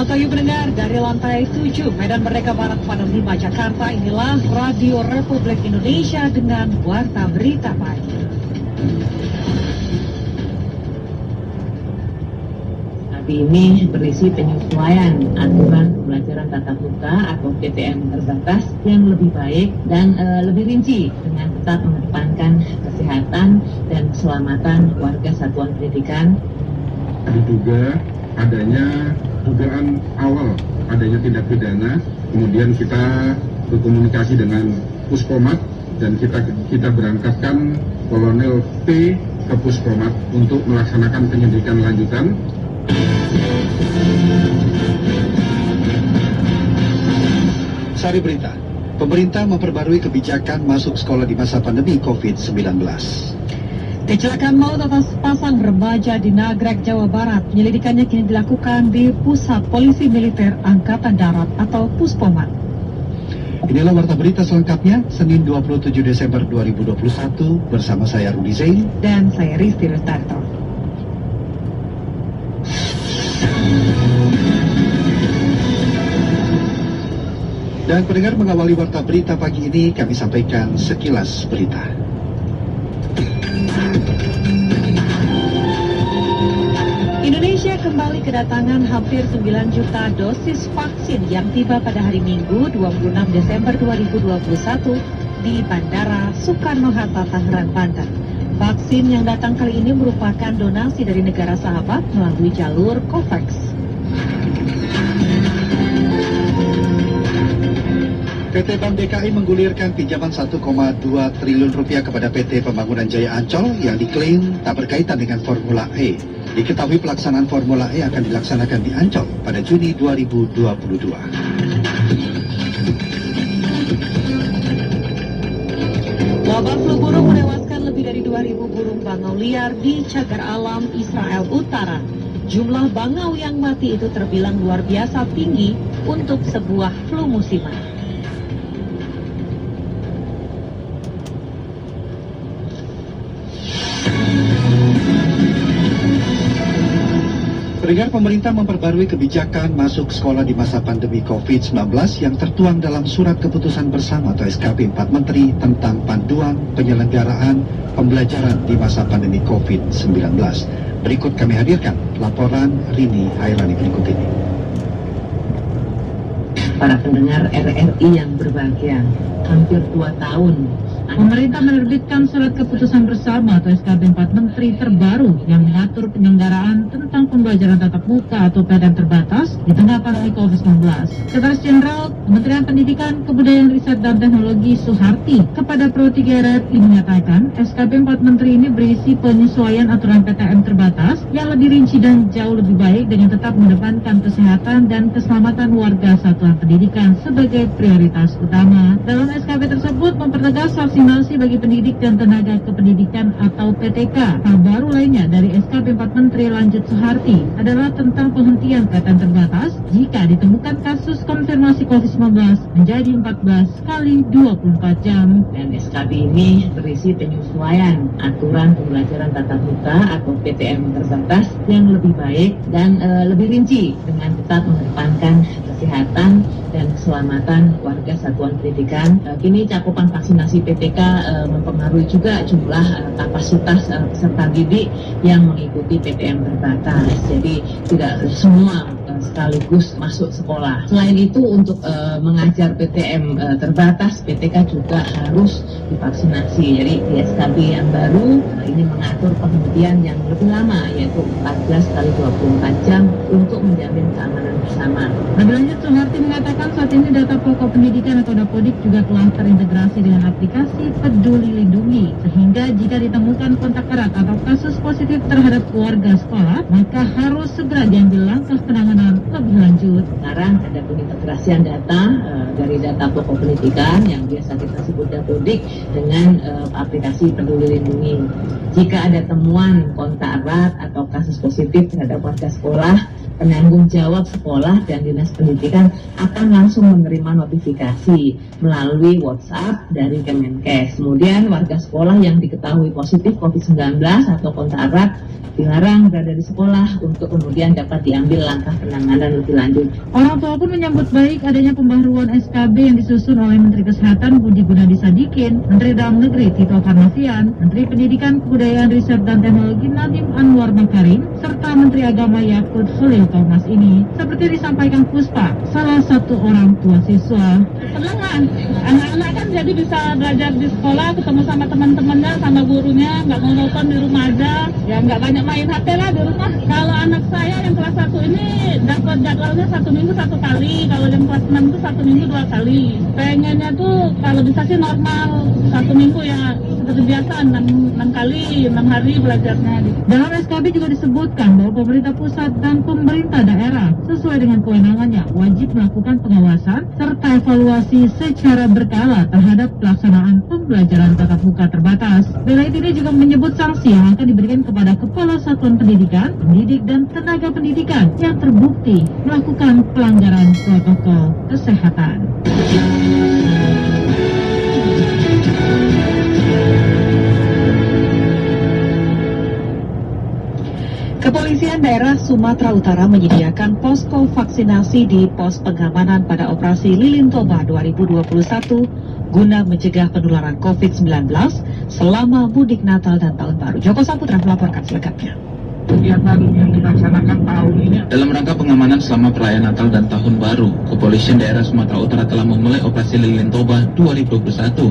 Selamat pagi pendengar, dari lantai 7 Medan Merdeka Barat pada 5 Jakarta, inilah Radio Republik Indonesia dengan Warta Berita Pagi. Hari ini berisi penyesuaian aturan pembelajaran tatap muka atau PTM terbatas yang lebih baik dan lebih rinci dengan tetap mengedepankan kesehatan dan keselamatan warga satuan pendidikan. Diduga adanya dugaan awal adanya tindak pidana, kemudian kita berkomunikasi dengan Puskomat dan kita berangkatkan Kolonel P ke Puskomat untuk melaksanakan penyelidikan lanjutan. Sari berita, pemerintah memperbarui kebijakan masuk sekolah di masa pandemi COVID-19. Kecelakaan maut atas pasang remaja di Nagrek, Jawa Barat. Penyelidikannya kini dilakukan di Pusat Polisi Militer Angkatan Darat atau Puspomat. Inilah warta berita selengkapnya, Senin 27 Desember 2021, bersama saya Rudi Zain Dan saya Risti Rustarto. Dan pendengar, mengawali warta berita pagi ini, kami sampaikan sekilas berita. Indonesia kembali kedatangan hampir 9 juta dosis vaksin yang tiba pada hari Minggu 26 Desember 2021 di Bandara Soekarno-Hatta, Tangerang, Banten. Vaksin yang datang kali ini merupakan donasi dari negara sahabat melalui jalur COVAX. PT Bank DKI menggulirkan pinjaman 1,2 triliun rupiah kepada PT Pembangunan Jaya Ancol yang diklaim tak berkaitan dengan Formula E. Diketahui pelaksanaan Formula E akan dilaksanakan di Ancol pada Juni 2022. Wabah flu burung menewaskan lebih dari 2.000 burung bangau liar di cagar alam Israel Utara. Jumlah bangau yang mati itu terbilang luar biasa tinggi untuk sebuah flu musiman. Pendengar, pemerintah memperbarui kebijakan masuk sekolah di masa pandemi COVID-19 yang tertuang dalam Surat Keputusan Bersama atau SKP 4 Menteri tentang panduan penyelenggaraan pembelajaran di masa pandemi COVID-19. Berikut kami hadirkan laporan Rini Hairani berikut ini. Para pendengar RRI yang berbahagia, hampir 2 tahun pemerintah menerbitkan Surat Keputusan Bersama atau SKP 4 Menteri terbaru yang mengatur penyelenggaraan tentang pembelajaran tatap muka atau PTM terbatas di tengah pandemi COVID-19. Sekretaris Jenderal Kementerian Pendidikan, Kebudayaan, Riset, dan Teknologi Suharti kepada Pro 3 RRI menyatakan SKP 4 Menteri ini berisi penyesuaian aturan PTM terbatas yang lebih rinci dan jauh lebih baik dengan tetap mengedepankan kesehatan dan keselamatan warga satuan pendidikan sebagai prioritas utama. Dalam SKP tersebut mempertegas vaksinasi bagi pendidik dan tenaga kependidikan atau PTK. Hal baru lainnya dari SKP 4 Menteri lanjut Suharti adalah tentang penghentian PTM terbatas jika ditemukan kasus konfirmasi COVID-19 menjadi 14 kali 24 jam. Dan SKP ini berisi penyesuaian aturan pembelajaran tatap muka atau PTM terbatas yang lebih baik dan lebih rinci dengan tetap mengedepankan kesehatan dan keselamatan warga satuan pendidikan. Kini cakupan vaksinasi PTK mempengaruhi juga jumlah kapasitas peserta didik yang mengikuti PTM terbatas. Jadi tidak semua sekaligus masuk sekolah. Selain itu untuk mengajar PTM terbatas, PTK juga harus divaksinasi. Jadi di SKP yang baru ini mengatur penghentian yang lebih lama, yaitu 14 kali 24 jam untuk menjamin keamanan bersama. Lebih lanjut, Suharti mengatakan saat ini data pokok pendidikan atau Dapodik juga telah terintegrasi dengan aplikasi Peduli Lindungi, sehingga jika ditemukan kontak erat atau kasus positif terhadap keluarga sekolah, maka harus segera diambil langkah penanganan lebih lanjut. Sekarang ada pengintegrasian data dari data pokok pendidikan yang biasa kita sebut Dapodik dengan aplikasi Peduli Lindungi. Jika ada temuan kontak erat atau kasus positif terhadap warga sekolah, penanggung jawab sekolah sekolah dan Dinas Pendidikan akan langsung menerima notifikasi melalui WhatsApp dari Kemenkes. Kemudian warga sekolah yang diketahui positif COVID-19 atau kontak erat dilarang berada di sekolah untuk kemudian dapat diambil langkah penanganan lebih lanjut. Orang tua pun menyambut baik adanya pembaharuan SKB yang disusun oleh Menteri Kesehatan Budi Gunadi Sadikin, Menteri Dalam Negeri Tito Karnavian, Menteri Pendidikan, Kebudayaan, Riset dan Teknologi Nadiem Anwar Makarim, serta Menteri Agama Yakut Khalil Thomas ini. Seperti disampaikan Puspa, salah satu orang tua siswa. Senang, anak-anak kan jadi bisa belajar di sekolah, ketemu sama teman-temannya, sama gurunya, nggak monoton di rumah aja, ya nggak banyak main HP lah di rumah. Kalau anak saya yang kelas 1 ini dapat jadwalnya 1 minggu 1 kali, kalau yang kelas 6 itu 1 minggu 2 kali. Pengennya tuh kalau bisa sih normal, 1 minggu ya seperti biasa 6 kali, 6 hari belajarnya. Dalam SKB juga disebutkan bahwa pemerintah pusat dan pemerintah daerah sesuai dengan kewenangannya wajib melakukan pengawasan serta evaluasi secara berkala terhadap pelaksanaan pembelajaran tatap muka terbatas. Delayed ini juga menyebut sanksi yang akan diberikan kepada kepala satuan pendidikan, pendidik dan tenaga pendidikan yang terbukti melakukan pelanggaran protokol kesehatan. Kepolisian daerah Sumatera Utara menyediakan posko vaksinasi di pos pengamanan pada operasi Lilin Toba 2021 guna mencegah penularan COVID-19 selama mudik Natal dan Tahun Baru. Joko Saputra melaporkan selengkapnya. Kegiatan yang dilaksanakan tahun ini dalam rangka pengamanan selama perayaan Natal dan Tahun Baru, Kepolisian Daerah Sumatera Utara telah memulai operasi Lilin Toba 2021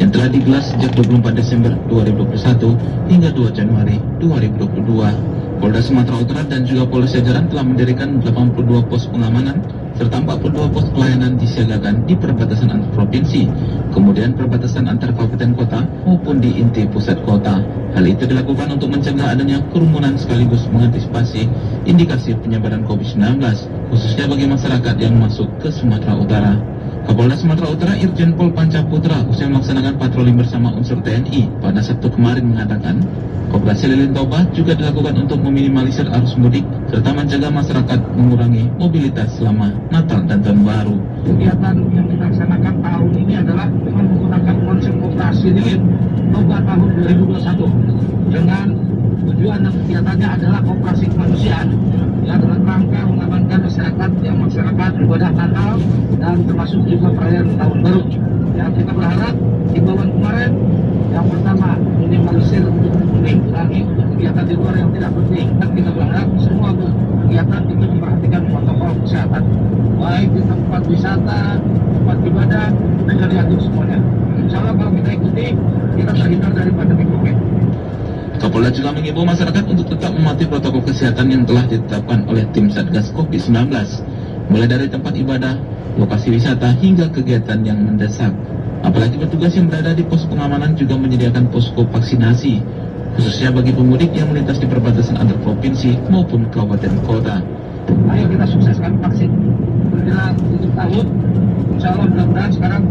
yang telah digelar sejak 24 Desember 2021 hingga 2 Januari 2022. Polda Sumatera Utara dan juga Polres jajaran telah mendirikan 82 pos pengamanan serta 42 pos pelayanan disiagakan di perbatasan antar provinsi, kemudian perbatasan antar kabupaten kota maupun di inti pusat kota. Hal itu dilakukan untuk mencegah adanya kerumunan sekaligus mengantisipasi indikasi penyebaran COVID-19, khususnya bagi masyarakat yang masuk ke Sumatera Utara. Kapolda Sumatera Utara Irjen Pol Panca Putra usai melaksanakan patroli bersama unsur TNI pada Sabtu kemarin mengatakan, operasi Lilin Toba juga dilakukan untuk meminimalisir arus mudik serta mencegah masyarakat mengurangi mobilitas selama Natal dan Tahun Baru. Kegiatan yang dilaksanakan tahun ini adalah dengan menggunakan konsep operasi Lilin Toba tahun 2021 dengan tujuan dan kegiatannya adalah operasi kemanusiaan yang dalam rangka mengamankan masyarakat yang melaksanakan ibadah Natal dan termasuk juga perayaan Tahun Baru. Ya, kita berharap himbauan kemarin yang pertama minimalisir mengurangi kegiatan di luar yang tidak penting, dan kita berharap semua kegiatan itu memperhatikan protokol kesehatan baik di tempat wisata, tempat ibadah, dan diatur semuanya. Insya Allah kalau kita ikuti, kita terhindar dari pandemi COVID. Kapolda juga mengimbau masyarakat untuk tetap mematuhi protokol kesehatan yang telah ditetapkan oleh tim Satgas COVID-19, mulai dari tempat ibadah, lokasi wisata, hingga kegiatan yang mendesak. Apalagi petugas yang berada di pos pengamanan juga menyediakan posko vaksinasi, khususnya bagi pemudik yang melintas di perbatasan antar provinsi maupun kabupaten kota. Ayo kita sukseskan vaksin. Menjelang tutup tahun, insya Allah mudah-mudahan sekarang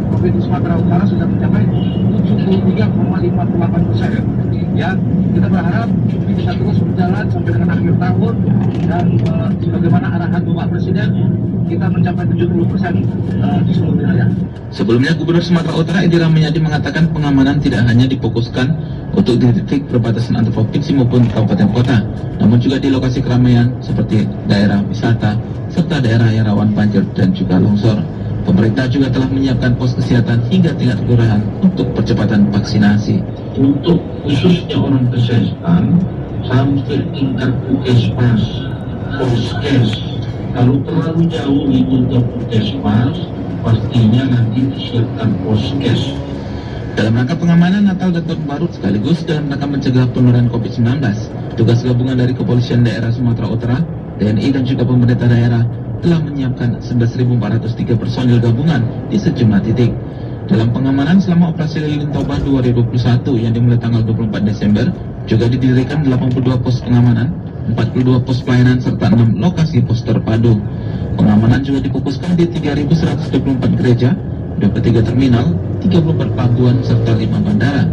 Provinsi Sumatera Utara sudah mencapai 73,58%. Ya, kita berharap ini bisa terus berjalan sampai dengan akhir tahun dan sebagaimana arahan Bapak Presiden, kita mencapai 70% di seluruh wilayah. Sebelumnya, Gubernur Sumatera Utara Edi Rahmayadi mengatakan pengamanan tidak hanya difokuskan untuk di titik perbatasan antar provinsi maupun kabupaten kota, namun juga di lokasi keramaian seperti daerah wisata serta daerah yang rawan banjir dan juga longsor. Pemerintah juga telah menyiapkan pos kesehatan hingga tingkat kelurahan untuk percepatan vaksinasi. Untuk khususnya orang kesehatan sampai tingkat puskesmas, poskes. Kalau terlalu jauh untuk puskesmas, pastinya nanti disiapkan poskes. Dalam rangka pengamanan Natal dan Tahun Baru sekaligus dalam rangka mencegah penularan COVID-19, petugas gabungan dari Kepolisian Daerah Sumatera Utara, TNI dan juga pemerintah daerah telah menyiapkan 11.403 personil gabungan di sejumlah titik. Dalam pengamanan selama operasi Lilin Toba 2021 yang dimulai tanggal 24 Desember, juga didirikan 82 pos pengamanan, 42 pos pelayanan serta 6 lokasi pos terpadu. Pengamanan juga difokuskan di 3.124 gereja, 23 terminal, 34 pelabuhan serta 5 bandara.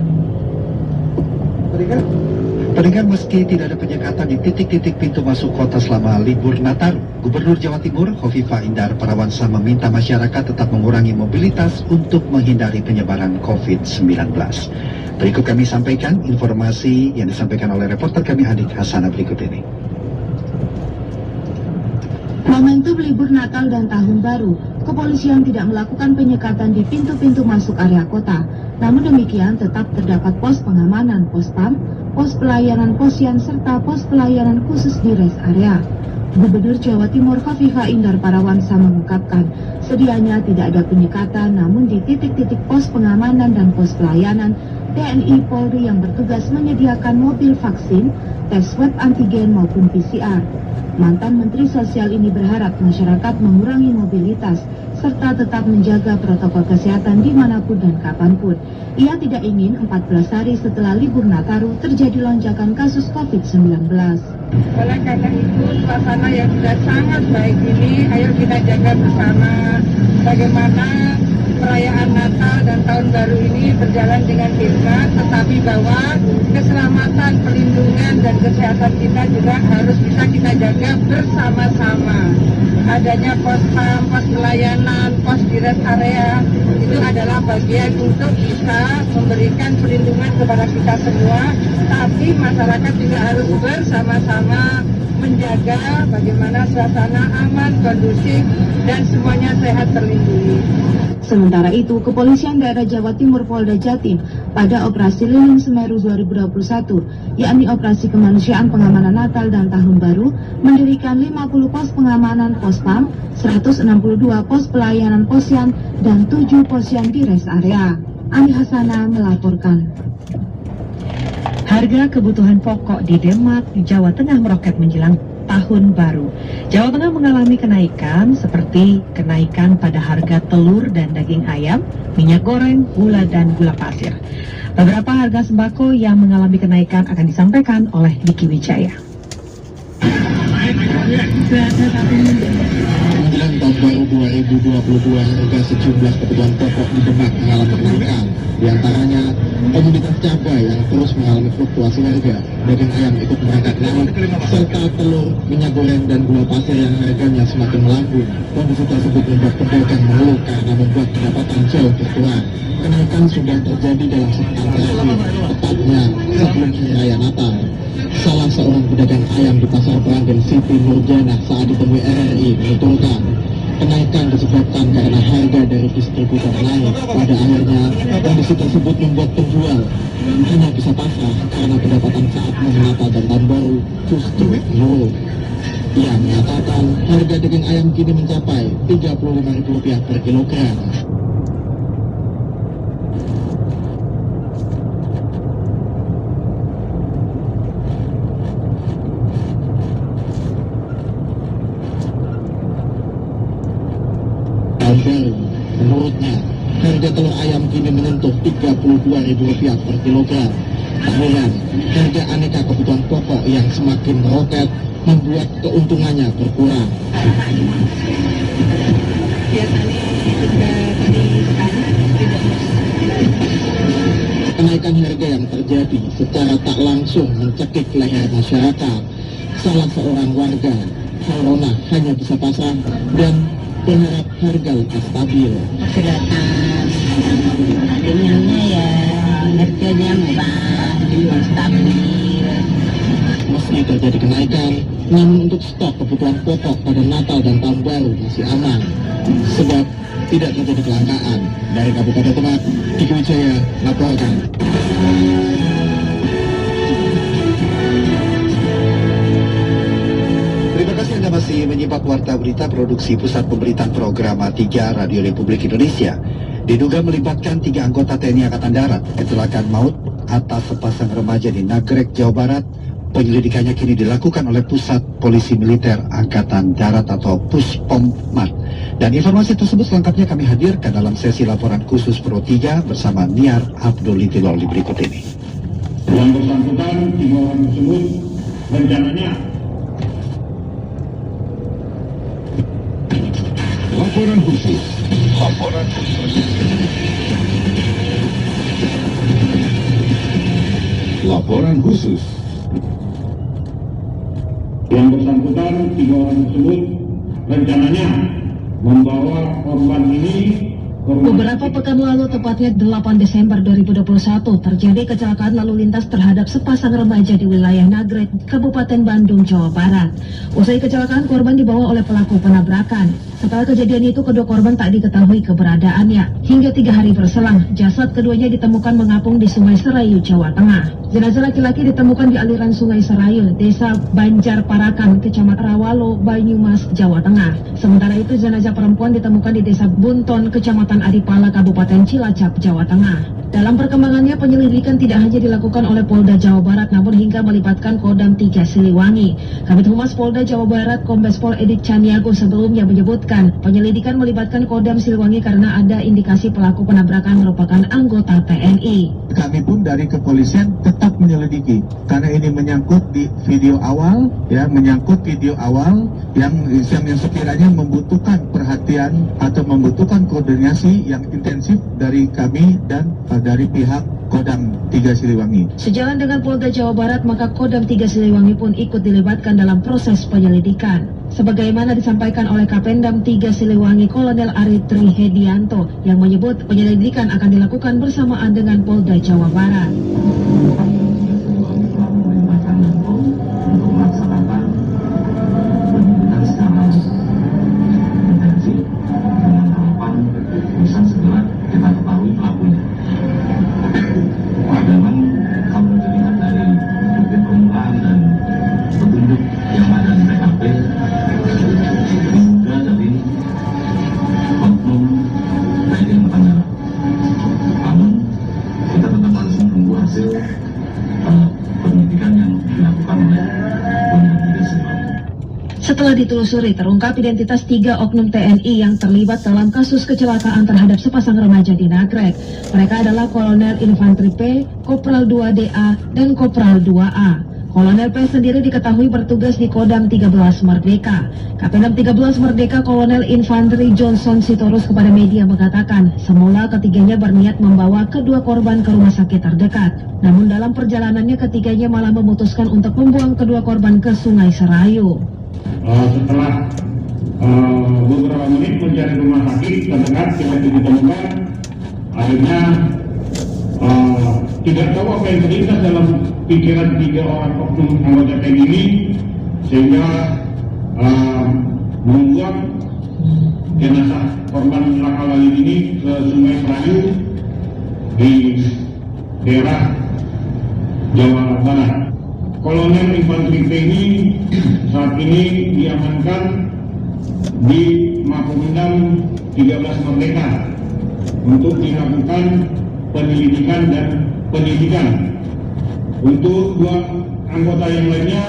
Pendengar, meski tidak ada penyekatan di titik-titik pintu masuk kota selama libur Nataru, Gubernur Jawa Timur Khofifah Indar Parawansa meminta masyarakat tetap mengurangi mobilitas untuk menghindari penyebaran COVID-19. Berikut kami sampaikan informasi yang disampaikan oleh reporter kami Adik Hasana berikut ini. Momentum libur Natal dan Tahun Baru, kepolisian tidak melakukan penyekatan di pintu-pintu masuk area kota. Namun demikian tetap terdapat pos pengamanan, pos PAM, pos pelayanan posyan serta pos pelayanan khusus di rest area. Gubernur Jawa Timur Khofifah Indar Parawansa mengungkapkan, sedianya tidak ada penyekatan, namun di titik-titik pos pengamanan dan pos pelayanan, TNI Polri yang bertugas menyediakan mobil vaksin, tes swab antigen maupun PCR. Mantan Menteri Sosial ini berharap masyarakat mengurangi mobilitas serta tetap menjaga protokol kesehatan dimanapun dan kapanpun. Ia tidak ingin 14 hari setelah libur Nataru terjadi lonjakan kasus COVID-19. Oleh karena itu, suasana yang sudah sangat baik ini, ayo kita jaga bersama bagaimana perayaan Natal dan Tahun Baru ini berjalan dengan hikmat, tetapi bahwa keselamatan, perlindungan, dan kesehatan kita juga harus bisa kita jaga bersama-sama. Adanya pos PAM, pos pelayanan, pos di rest area, itu adalah bagian untuk bisa memberikan perlindungan kepada kita semua, tapi masyarakat juga harus bersama-sama menjaga bagaimana suasana aman, kondusif, dan semuanya sehat terlindungi. Sementara itu, Kepolisian Daerah Jawa Timur Polda Jatim pada Operasi Lilin Semeru 2021, yakni Operasi Kemanusiaan Pengamanan Natal dan Tahun Baru, mendirikan 50 pos pengamanan pos PAM, 162 pos pelayanan posyan, dan 7 posyan di rest area. Ani Hasana melaporkan. Harga kebutuhan pokok di Demak, Jawa Tengah meroket menjelang Tahun Baru. Jawa Tengah mengalami kenaikan seperti kenaikan pada harga telur dan daging ayam, minyak goreng, gula, dan gula pasir. Beberapa harga sembako yang mengalami kenaikan akan disampaikan oleh Diki Wijaya. Menjelang Tahun Baru 2022, harga sejumlah kebutuhan pokok di Demak mengalami kenaikan. Di antaranya komoditas cabai yang terus mengalami fluktuasi harga, daging ayam ikut merangkak naik, serta telur, minyak goreng, dan gula pasir yang harganya semakin melambung. Kondisi tersebut membuat pedagang mengeluh karena membuat pendapatan jauh berkurang. Kenaikan sudah terjadi dalam sepekan terakhir, tepatnya sebelum Hari Raya Natal. Salah seorang pedagang ayam di Pasar Peranggil Siti Nurjana saat ditemui RRI menuturkan, kenaikan disebabkan karena harga dari distributor naik. Pada akhirnya, kondisi tersebut membuat penjual hanya bisa pasrah karena pendapatan saat momen Natal dan Tahun Baru justru menurun. Ia mengatakan harga daging ayam kini mencapai Rp35.000 per kilogram. Tahun Baru, menurutnya harga telur ayam kini menyentuh Rp32.000 per kilogram. Tahunan, harga aneka kebutuhan pokok yang semakin meroket membuat keuntungannya berkurang. Kenaikan harga yang terjadi secara tak langsung mencekik leher masyarakat. Salah seorang warga, Harona, hanya bisa pasrah dan berharap harga lebih stabil. Artinya ya harganya murah, stabil. Meski terjadi kenaikan, namun untuk stok kebutuhan pokok pada Natal dan Tahun Baru masih aman, sebab tidak terjadi kelangkaan. Dari Kabupaten Demak, Diki Wijaya laporkan. Terima kasih Anda masih menyimak Warta Berita Produksi Pusat Pemberitaan Program 3 Radio Republik Indonesia. Diduga melibatkan 3 anggota TNI Angkatan Darat kecelakaan maut atas sepasang remaja di Nagrek, Jawa Barat. Penyelidikannya kini dilakukan oleh Pusat Polisi Militer Angkatan Darat atau Puspommat. Dan informasi tersebut selengkapnya kami hadirkan dalam sesi laporan khusus Pro 3 bersama Niar Abdul Litilol di berikut ini. Yang bersangkutan 3 orang tersebut rencananya Laporan khusus. Laporan khusus. Laporan khusus tiga orang tersebut rencananya membawa korban ini ke rumah Beberapa pekan lalu, tepatnya 8 Desember 2021, terjadi kecelakaan lalu lintas terhadap sepasang remaja di wilayah Nagrek, Kabupaten Bandung, Jawa Barat. Usai kecelakaan, korban dibawa oleh pelaku penabrakan. Setelah kejadian itu, kedua korban tak diketahui keberadaannya. Hingga 3 hari berselang, jasad keduanya ditemukan mengapung di Sungai Serayu, Jawa Tengah. Jenazah laki-laki ditemukan di aliran Sungai Serayu, Desa Banjar Parakan, Kecamatan Rawalo, Banyumas, Jawa Tengah. Sementara itu, jenazah perempuan ditemukan di Desa Bunton, Kecamatan Adipala, Kabupaten Cilacap, Jawa Tengah. Dalam perkembangannya, penyelidikan tidak hanya dilakukan oleh Polda Jawa Barat, namun hingga melibatkan Kodam 3 Siliwangi. Kabid Humas Polda Jawa Barat, Kombes Pol Edik Caniago sebelumnya menyebutkan, penyelidikan melibatkan Kodam Siliwangi karena ada indikasi pelaku penabrakan merupakan anggota TNI. Kami pun dari kepolisian tetap menyelidiki karena ini menyangkut di video awal, menyangkut video awal yang sekiranya membutuhkan perhatian atau membutuhkan koordinasi yang intensif dari kami dan dari pihak Kodam 3 Siliwangi. Sejalan dengan Polda Jawa Barat, maka Kodam 3 Siliwangi pun ikut dilibatkan dalam proses penyelidikan. Sebagaimana disampaikan oleh Kapendam 3 Siliwangi Kolonel Aritri Hedianto yang menyebut penyelidikan akan dilakukan bersamaan dengan Polda Jawa Barat. Setelah ditelusuri, terungkap identitas 3 oknum TNI yang terlibat dalam kasus kecelakaan terhadap sepasang remaja di Nagrek. Mereka adalah Kolonel Infanteri P, Kopral 2DA, dan Kopral 2A. Kolonel P sendiri diketahui bertugas di Kodam 13 Merdeka. Kapendam 13 Merdeka Kolonel Infanteri Johnson Sitorus kepada media mengatakan, semula ketiganya berniat membawa kedua korban ke rumah sakit terdekat. Namun dalam perjalanannya ketiganya malah memutuskan untuk membuang kedua korban ke Sungai Serayu. Setelah beberapa menit mencari rumah sakit terdekat tidak ditemukan, akhirnya tidak tahu apa yang terlintas dalam pikiran 3 orang oknum anggota TNI ini sehingga membuang jenazah korban laka lalu ini ke Sungai Serayu di daerah Jawa Barat. Kolonel Infanteri P ini saat ini diamankan di Mapolda 13 Merdeka untuk dilakukan penyelidikan dan penyidikan. Untuk 2 anggota yang lainnya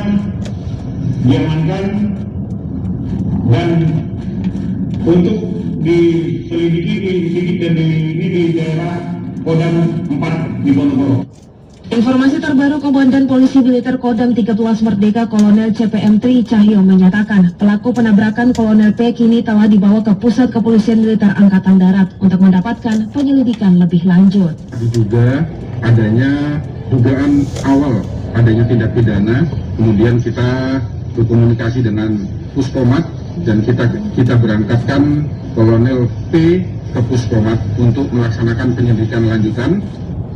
diamankan dan untuk diselidiki dan di daerah Kodam 4 di Ponorogo. Informasi terbaru, Komandan Polisi Militer Kodam 13 Merdeka Kolonel CPM Tri Cahyo menyatakan pelaku penabrakan Kolonel P kini telah dibawa ke Pusat Kepolisian Militer Angkatan Darat untuk mendapatkan penyelidikan lebih lanjut. Diduga adanya dugaan awal adanya tindak pidana, kemudian kita berkomunikasi dengan Puskomat dan kita berangkatkan Kolonel P ke Puskomat untuk melaksanakan penyelidikan lanjutan.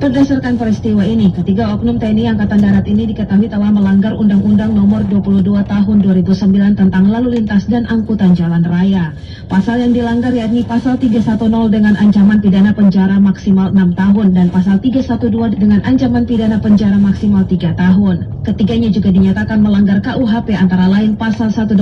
Berdasarkan peristiwa ini, ketiga oknum TNI Angkatan Darat ini diketahui telah melanggar Undang-Undang Nomor 22 Tahun 2009 tentang Lalu Lintas dan Angkutan Jalan Raya. Pasal yang dilanggar yakni Pasal 310 dengan ancaman pidana penjara maksimal 6 tahun dan Pasal 312 dengan ancaman pidana penjara maksimal 3 tahun. Ketiganya juga dinyatakan melanggar KUHP antara lain Pasal 181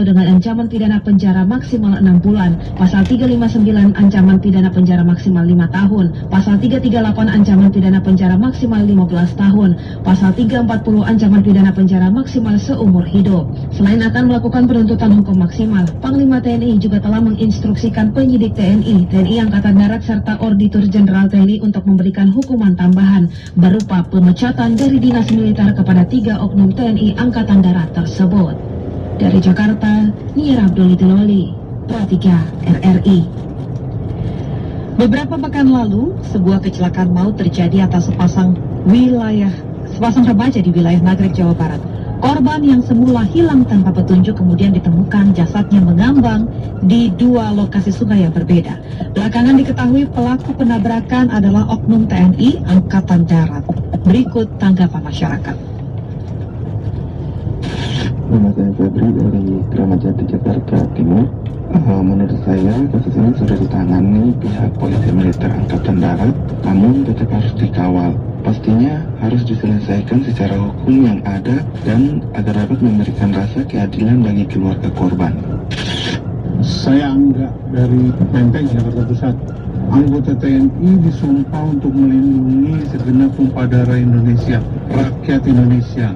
dengan ancaman pidana penjara maksimal 6 bulan, Pasal 359 ancaman pidana penjara maksimal 5 tahun, Pasal 338 ancaman pidana penjara maksimal 15 tahun, Pasal 340 ancaman pidana penjara maksimal seumur hidup. Selain akan melakukan penuntutan hukum maksimal, Panglima TNI juga telah menginstruksikan penyidik TNI Angkatan Darat serta Auditor Jenderal TNI untuk memberikan hukuman tambahan berupa pemecatan dari dinas militer kepada 3 oknum TNI Angkatan Darat tersebut. Dari Jakarta, Nia Abdul Tiloli, Pro 3 RRI. Beberapa pekan lalu, sebuah kecelakaan maut terjadi atas sepasang remaja di wilayah Nagrek, Jawa Barat. Korban yang semula hilang tanpa petunjuk kemudian ditemukan jasadnya mengambang di 2 lokasi sungai yang berbeda. Belakangan diketahui pelaku penabrakan adalah oknum TNI Angkatan Darat. Berikut tanggapan masyarakat. Nama saya Febri dari Kramat Jati, Jakarta Timur. Menurut saya kasus ini sudah ditangani pihak polisi militer Angkatan Darat, namun tetap harus dikawal. Pastinya harus diselesaikan secara hukum yang ada dan agar dapat memberikan rasa keadilan bagi keluarga korban. Saya Angga dari Menteng, Jakarta Pusat. Anggota TNI disumpah untuk melindungi segenap tumpah darah Indonesia, rakyat Indonesia.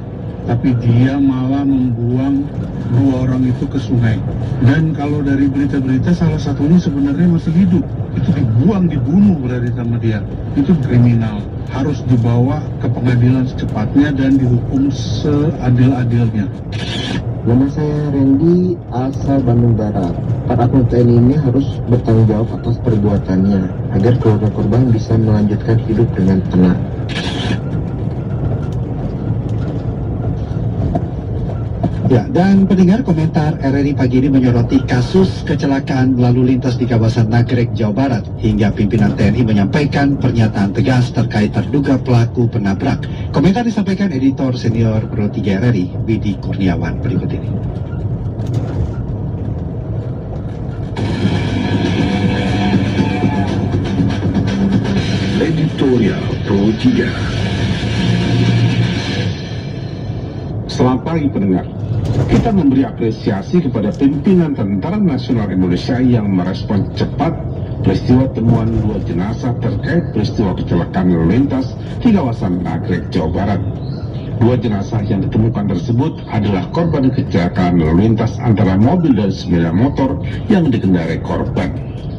Tapi dia malah membuang 2 orang itu ke sungai. Dan kalau dari berita-berita salah satunya sebenarnya masih hidup. Itu dibunuh berarti sama dia. Itu kriminal. Harus dibawa ke pengadilan secepatnya dan dihukum seadil-adilnya. Nama saya Randy, asal Bandung Barat. Para oknum TNI ini harus bertanggung jawab atas perbuatannya agar keluarga korban bisa melanjutkan hidup dengan tenang. Ya, dan pendengar, komentar RRI pagi ini menyoroti kasus kecelakaan lalu lintas di kawasan Nagrek, Jawa Barat, hingga pimpinan TNI menyampaikan pernyataan tegas terkait terduga pelaku penabrak. Komentar disampaikan editor senior Pro 3 RRI, Widi Kurniawan, berikut ini. Editorial Pro 3. Selamat pagi pendengar. Kita memberi apresiasi kepada pimpinan Tentara Nasional Indonesia yang merespon cepat peristiwa temuan 2 jenazah terkait peristiwa kecelakaan lalu lintas di kawasan Nagrek, Jawa Barat. 2 jenazah yang ditemukan tersebut adalah korban kecelakaan lalu lintas antara mobil dan sepeda motor yang dikendarai korban.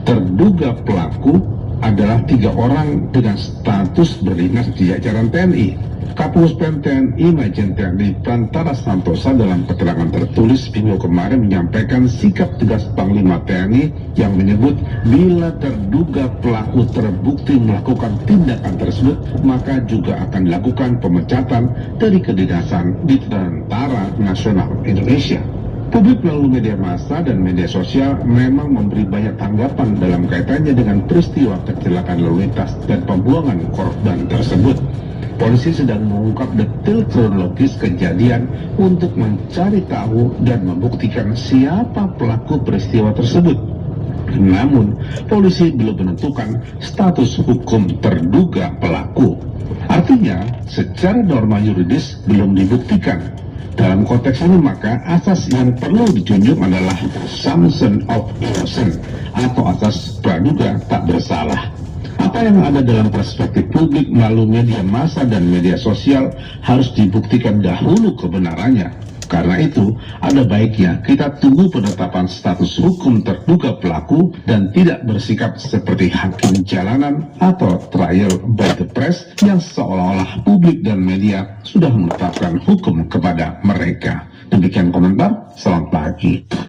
Terduga pelaku adalah 3 orang dengan status berdinas di jajaran TNI. Kapus Pen TNI Majen TNI Prantara Santosa dalam keterangan tertulis minggu kemarin menyampaikan sikap tegas Panglima TNI yang menyebut bila terduga pelaku terbukti melakukan tindakan tersebut maka juga akan dilakukan pemecatan dari kedinasan di Tentara Nasional Indonesia. Publik melalui media massa dan media sosial memang memberi banyak tanggapan dalam kaitannya dengan peristiwa kecelakaan lalu lintas dan pembuangan korban tersebut. Polisi sedang mengungkap detail kronologis kejadian untuk mencari tahu dan membuktikan siapa pelaku peristiwa tersebut. Namun, polisi belum menentukan status hukum terduga pelaku. Artinya, secara norma yuridis belum dibuktikan. Dalam konteks ini maka asas yang perlu dijunjung adalah presumption of innocence atau asas praduga tak bersalah. Apa yang ada dalam perspektif publik melalui media massa dan media sosial harus dibuktikan dahulu kebenarannya. Karena itu, ada baiknya kita tunggu penetapan status hukum terduga pelaku dan tidak bersikap seperti hakim jalanan atau trial by the press yang seolah-olah publik dan media sudah menetapkan hukum kepada mereka. Demikian komentar, selamat pagi.